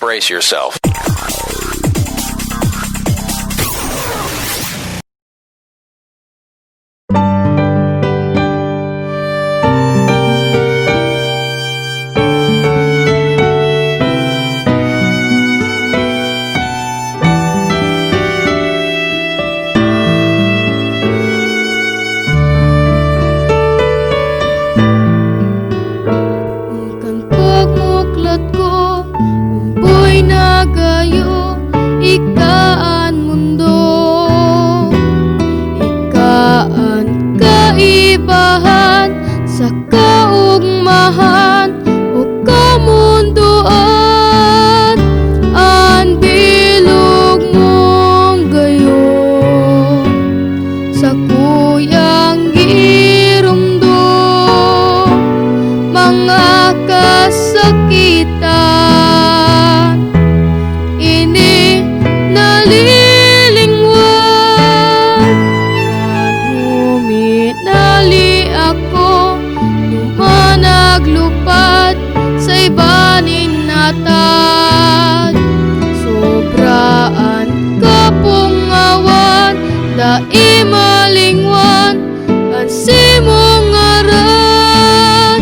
Brace yourself. Ikaan mundo, ikaan kaibahan sa kaugmahan o kamunduan. Ang bilog mong gayon sa kuyang girumdo, mga kasakitan ini nalilingwan. Huminali ako, lumanaglupat sa ibanin natad. Sobraan kapungawan, dai malingwan, ang simong ngaran,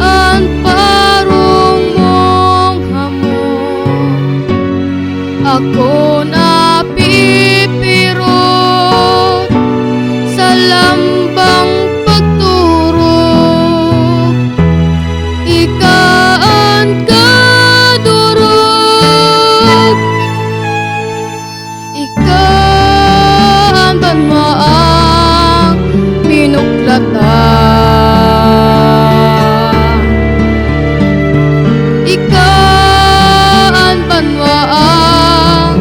ang parong mong hamon. Ako napipirot sa lambang pagturok, ikaan kadurog, ikaan banmaang pinuklatan, ikaan banmaang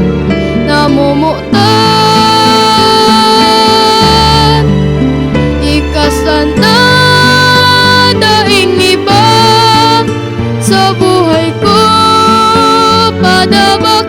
namumutan, ikasan na daing iba sa buhay ko, padabag